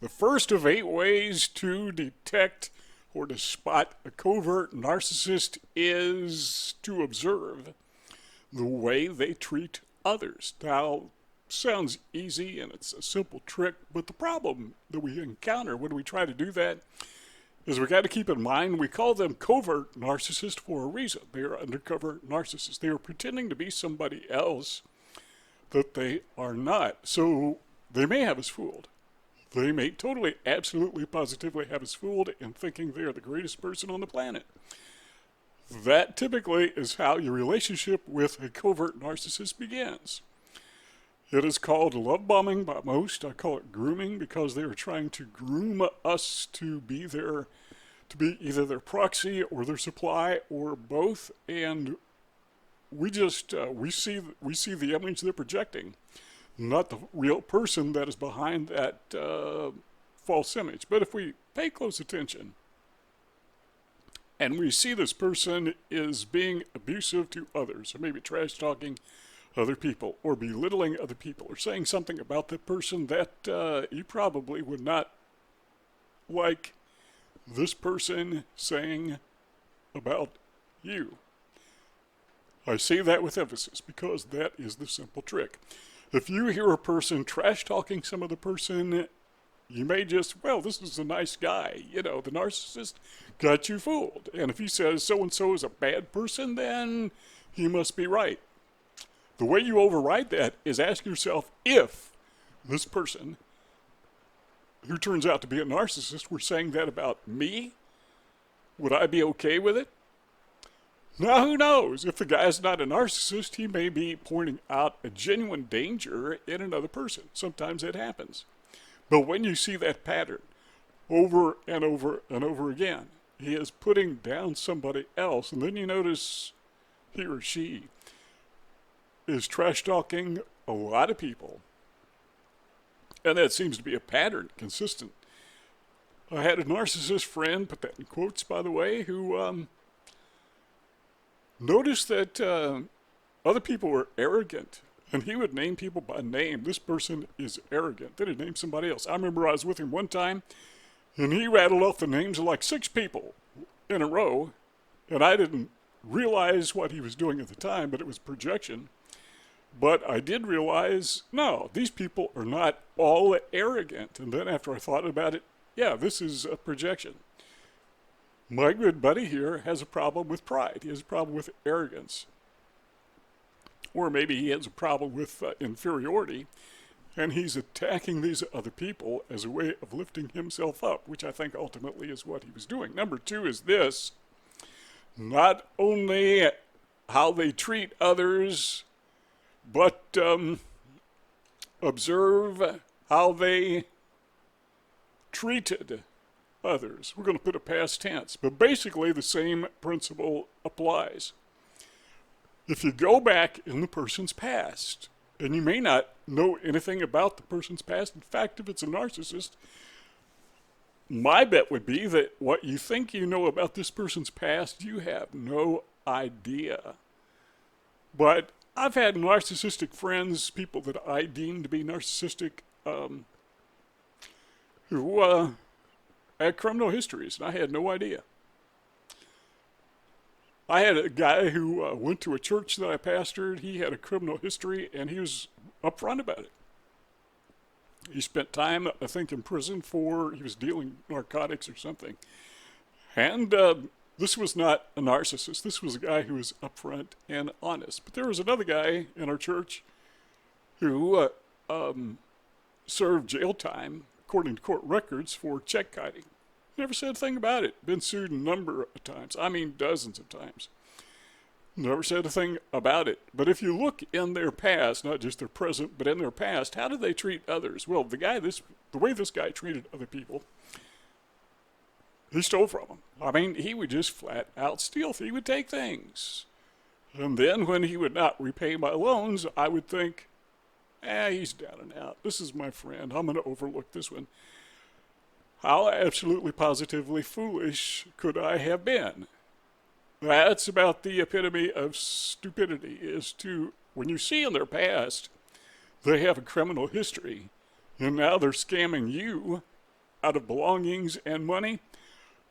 The first of 8 ways to detect or to spot a covert narcissist is to observe the way they treat others. Now, sounds easy and it's a simple trick, but the problem that we encounter when we try to do that is we got to keep in mind we call them covert narcissists for a reason. They are undercover narcissists. They are pretending to be somebody else that they are not. So they may have us fooled. They may totally, absolutely, positively have us fooled in thinking they are the greatest person on the planet. That typically is how your relationship with a covert narcissist begins. It is called love bombing by most. I call it grooming because they are trying to groom us to be either their proxy or their supply or both. And we just we see the image they're projecting, not the real person that is behind that false image. But if we pay close attention and we see this person is being abusive to others, or maybe trash talking other people, or belittling other people, or saying something about that person that you probably would not like this person saying about you. I say that with emphasis because that is the simple trick. If you hear a person trash talking some other person, you may just, well, this is a nice guy. You know, the narcissist got you fooled. And if he says so-and-so is a bad person, then he must be right. The way you override that is ask yourself if this person, who turns out to be a narcissist, were saying that about me, would I be okay with it? Now, who knows? If the guy's not a narcissist, he may be pointing out a genuine danger in another person. Sometimes it happens. But when you see that pattern over and over and over again, he is putting down somebody else, and then you notice he or she is trash talking a lot of people. And that seems to be a pattern, consistent. I had a narcissist friend, put that in quotes by the way, who noticed that other people were arrogant. And he would name people by name. This person is arrogant. Then he'd name somebody else. I remember I was with him one time, and he rattled off the names of like 6 people in a row. And I didn't realize what he was doing at the time, but it was projection. But I did realize, no, these people are not all arrogant. And then after I thought about it, yeah, this is a projection. My good buddy here has a problem with pride. He has a problem with arrogance. Or maybe he has a problem with inferiority, and he's attacking these other people as a way of lifting himself up, which I think ultimately is what he was doing. Number 2 is this: not only how they treat others, but observe how they treated others. We're going to put a past tense, but basically the same principle applies. If you go back in the person's past, and you may not know anything about the person's past, in fact, if it's a narcissist, my bet would be that what you think you know about this person's past, you have no idea. But I've had narcissistic friends, people that I deem to be narcissistic, who had criminal histories, and I had no idea. I had a guy who went to a church that I pastored. He had a criminal history, and he was upfront about it. He spent time, I think, in prison he was dealing narcotics or something. And this was not a narcissist. This was a guy who was upfront and honest. But there was another guy in our church who served jail time, according to court records, for check kiting. Never said a thing about it. Been sued a number of times. I mean, dozens of times. Never said a thing about it. But if you look in their past, not just their present, but in their past, how did they treat others? Well, the way this guy treated other people, he stole from them. I mean, he would just flat out steal. He would take things. And then when he would not repay my loans, I would think, he's down and out. This is my friend. I'm going to overlook this one. How absolutely positively foolish could I have been? That's about the epitome of stupidity, is to, when you see in their past, they have a criminal history, and now they're scamming you, out of belongings and money,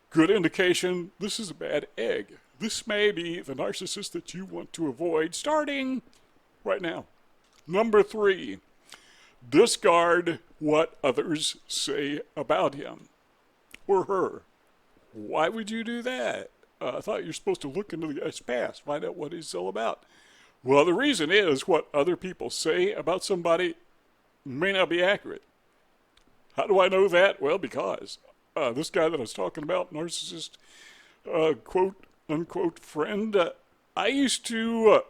good indication this is a bad egg. This may be the narcissist that you want to avoid starting right now. Number 3, discard what others say about him or her. Why would you do that? I thought you're supposed to look into the guy's past, find out what he's all about. Well, the reason is what other people say about somebody may not be accurate. How do I know that? Well, because this guy that I was talking about, narcissist, quote unquote friend, I used to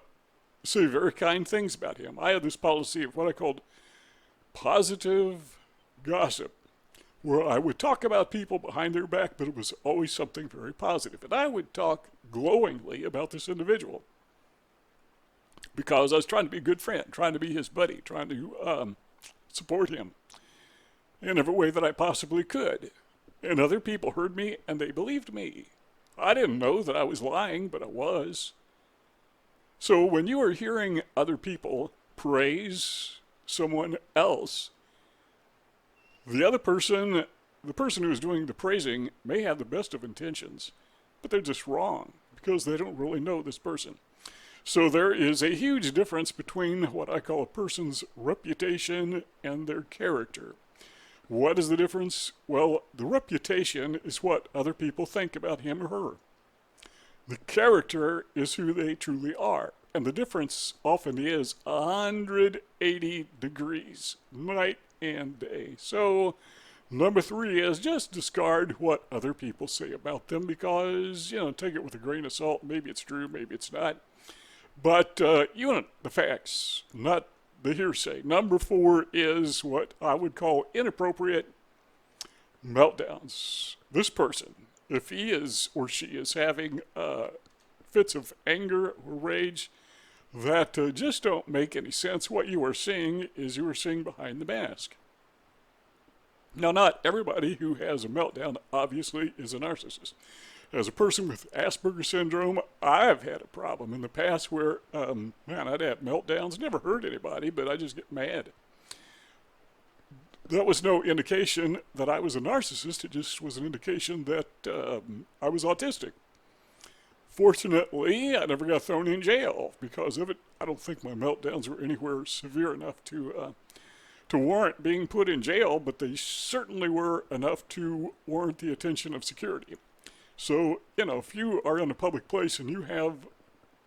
say very kind things about him. I had this policy of what I called positive gossip, where I would talk about people behind their back, but it was always something very positive. And I would talk glowingly about this individual because I was trying to be a good friend, trying to be his buddy, trying to support him in every way that I possibly could. And other people heard me and they believed me. I didn't know that I was lying, but I was. So when you are hearing other people praise someone else, the other person, the person who is doing the praising, may have the best of intentions, but they're just wrong because they don't really know this person. So there is a huge difference between what I call a person's reputation and their character. What is the difference? Well, the reputation is what other people think about him or her. The character is who they truly are. And the difference often is 180 degrees, night and day. So number 3 is just discard what other people say about them because, take it with a grain of salt. Maybe it's true, maybe it's not. But you want the facts, not the hearsay. Number 4 is what I would call inappropriate meltdowns. This person, if he is or she is having fits of anger or rage that just don't make any sense, what you are seeing is you are seeing behind the mask. Now, not everybody who has a meltdown obviously is a narcissist. As a person with Asperger's syndrome, I've had a problem in the past where, I'd have meltdowns, never hurt anybody, but I just get mad. That was no indication that I was a narcissist. It just was an indication that I was autistic. Fortunately, I never got thrown in jail because of it. I don't think my meltdowns were anywhere severe enough to warrant being put in jail, but they certainly were enough to warrant the attention of security. So, if you are in a public place and you have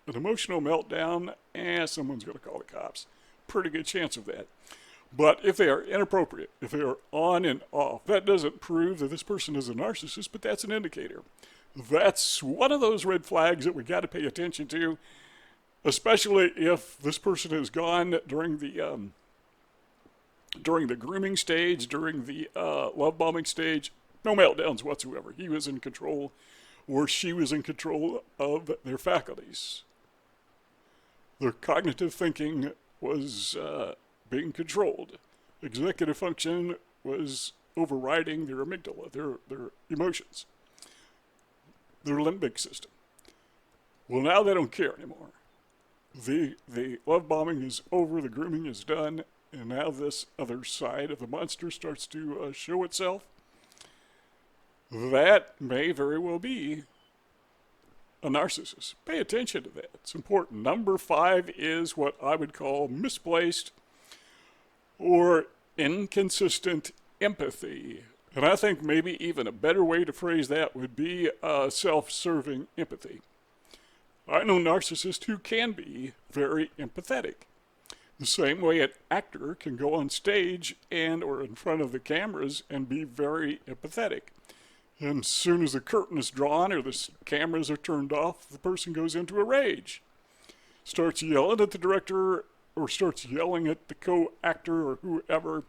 an emotional meltdown, someone's going to call the cops. Pretty good chance of that. But if they are inappropriate, if they are on and off, that doesn't prove that this person is a narcissist, but that's an indicator. That's one of those red flags that we got to pay attention to, especially if this person has gone during the grooming stage, during the love bombing stage. No meltdowns whatsoever. He was in control, or she was in control of their faculties. Their cognitive thinking was being controlled. Executive function was overriding their amygdala, their emotions, their limbic system. Well, now they don't care anymore. The love bombing is over, the grooming is done, and now this other side of the monster starts to show itself. That may very well be a narcissist. Pay attention to that. It's important. Number 5 is what I would call misplaced or inconsistent empathy. And I think maybe even a better way to phrase that would be self-serving empathy. I know narcissists who can be very empathetic. The same way an actor can go on stage and or in front of the cameras and be very empathetic. And as soon as the curtain is drawn or the cameras are turned off, the person goes into a rage. Starts yelling at the director or starts yelling at the co-actor or whoever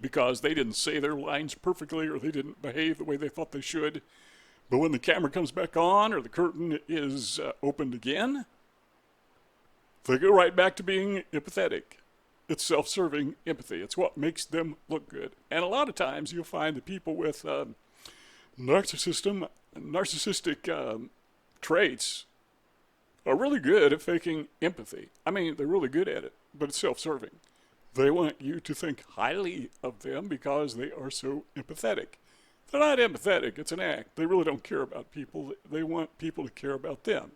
because they didn't say their lines perfectly or they didn't behave the way they thought they should. But when the camera comes back on or the curtain is opened again, they go right back to being empathetic. It's self-serving empathy. It's what makes them look good. And a lot of times you'll find that people with narcissistic traits are really good at faking empathy. I mean, they're really good at it, but it's self-serving. They want you to think highly of them because they are so empathetic. They're not empathetic, it's an act. They really don't care about people. They want people to care about them.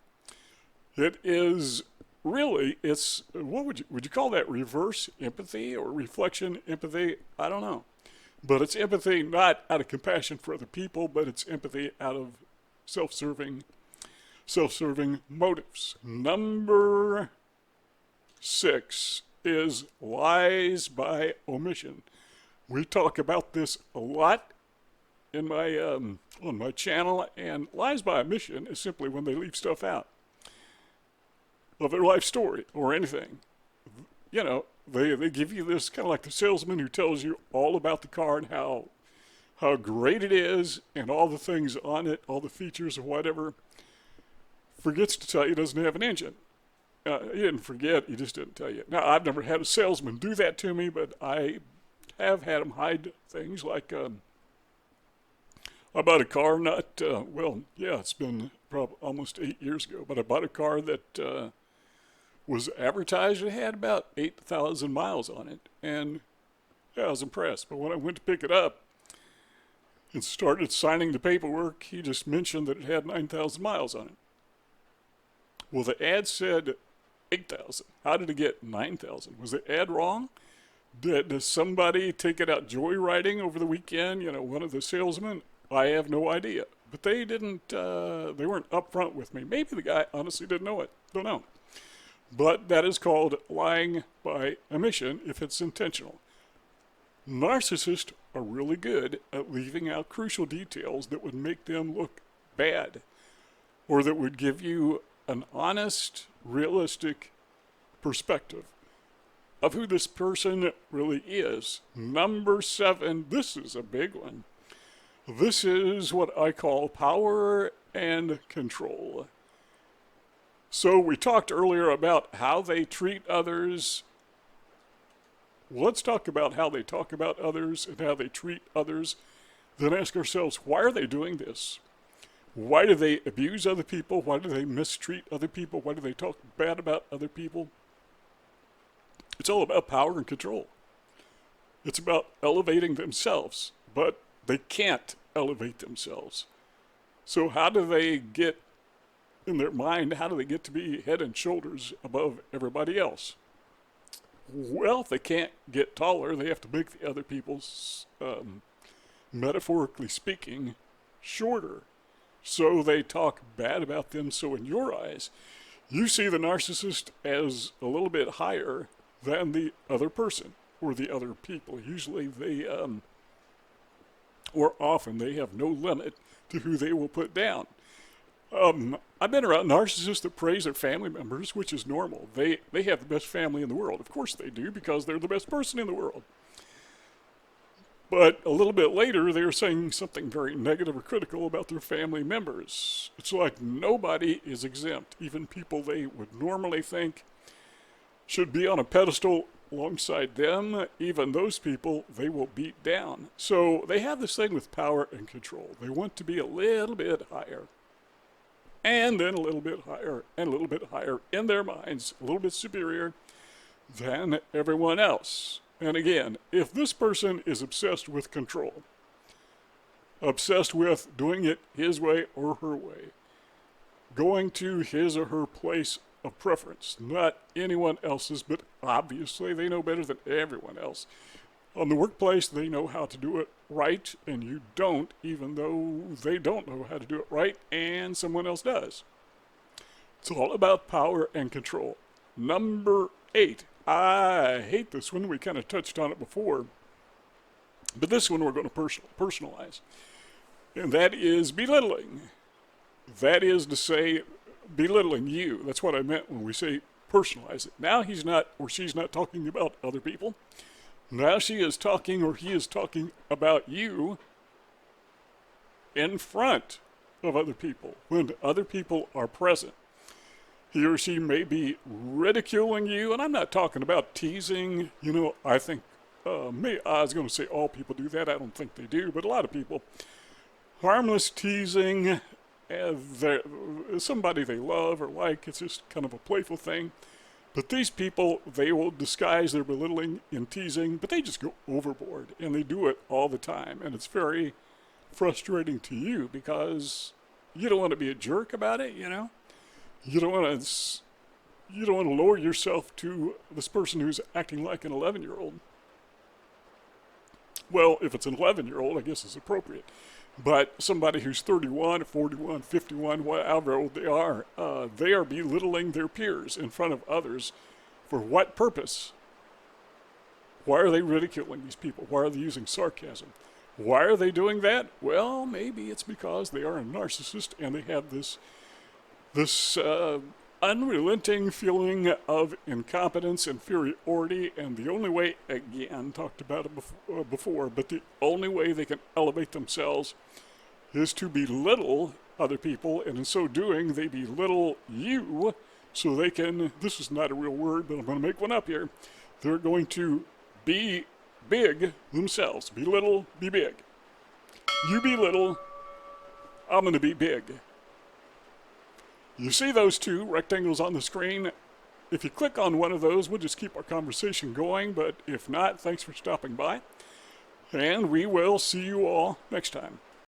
It is really, it's, what would you call that, reverse empathy or reflection empathy? I don't know. But it's empathy not out of compassion for other people, but it's empathy out of self-serving motives. Number 6 is lies by omission. We talk about this a lot in my on my channel, and lies by omission is simply when they leave stuff out of their life story or anything. You know, they give you this kind of like the salesman who tells you all about the car and how great it is and all the things on it, all the features or whatever. Forgets to tell you it doesn't have an engine. He didn't forget, he just didn't tell you. Now, I've never had a salesman do that to me, but I have had him hide things like, I bought a car it's been probably almost 8 years ago, but I bought a car that was advertised. It had about 8,000 miles on it, and yeah, I was impressed. But when I went to pick it up and started signing the paperwork, he just mentioned that it had 9,000 miles on it. Well, the ad said 8,000. How did it get 9,000? Was the ad wrong? Did somebody take it out joyriding over the weekend? You know, one of the salesmen? I have no idea. But they didn't, they weren't upfront with me. Maybe the guy honestly didn't know it. Don't know. But that is called lying by omission if it's intentional. Narcissists are really good at leaving out crucial details that would make them look bad, or that would give you an honest, realistic perspective of who this person really is. Number 7, this is a big one. This is what I call power and control. So we talked earlier about how they treat others. Let's talk about how they talk about others and how they treat others. Then ask ourselves, why are they doing this? Why do they abuse other people? Why do they mistreat other people? Why do they talk bad about other people? It's all about power and control. It's about elevating themselves, but they can't elevate themselves. So how do they get, in their mind, how do they get to be head and shoulders above everybody else? Well, if they can't get taller, they have to make the other people's, metaphorically speaking, shorter. So they talk bad about them. So in your eyes, you see the narcissist as a little bit higher than the other person or the other people. Usually they, or often they have no limit to who they will put down. I've been around narcissists that praise their family members, which is normal. They have the best family in the world. Of course they do, because they're the best person in the world. But a little bit later, they're saying something very negative or critical about their family members. It's like nobody is exempt. Even people they would normally think should be on a pedestal alongside them, even those people they will beat down. So they have this thing with power and control. They want to be a little bit higher, and then a little bit higher, and a little bit higher in their minds, a little bit superior than everyone else. And again, if this person is obsessed with control, obsessed with doing it his way or her way, going to his or her place of preference, not anyone else's, but obviously they know better than everyone else. On the workplace, they know how to do it right, and you don't, even though they don't know how to do it right, and someone else does. It's all about power and control. Number 8. I hate this one. We kind of touched on it before, but this one we're going to personalize, and that is belittling. That is to say, belittling you. That's what I meant when we say personalize it. Now he's not, or she's not talking about other people. Now she is talking, or he is talking about you in front of other people, when other people are present. He or she may be ridiculing you, and I'm not talking about teasing. You know, I think, I was going to say all people do that. I don't think they do, but a lot of people. Harmless teasing, somebody they love or like, it's just kind of a playful thing. But these people, they will disguise their belittling in teasing, but they just go overboard, and they do it all the time. And it's very frustrating to you because you don't want to be a jerk about it, you know? You don't want to lower yourself to this person who's acting like an 11-year-old. Well, if it's an 11-year-old, I guess it's appropriate. But somebody who's 31, 41, 51, however old they are belittling their peers in front of others. For what purpose? Why are they ridiculing these people? Why are they using sarcasm? Why are they doing that? Well, maybe it's because they are a narcissist and they have this unrelenting feeling of incompetence, inferiority, and the only way, again, talked about it before, but the only way they can elevate themselves is to belittle other people, and in so doing, they belittle you, so they can, this is not a real word, but I'm going to make one up here, they're going to be big themselves. Belittle, be big. You belittle, I'm going to be big. You see those two rectangles on the screen? If you click on one of those, we'll just keep our conversation going, but if not, thanks for stopping by, and we will see you all next time.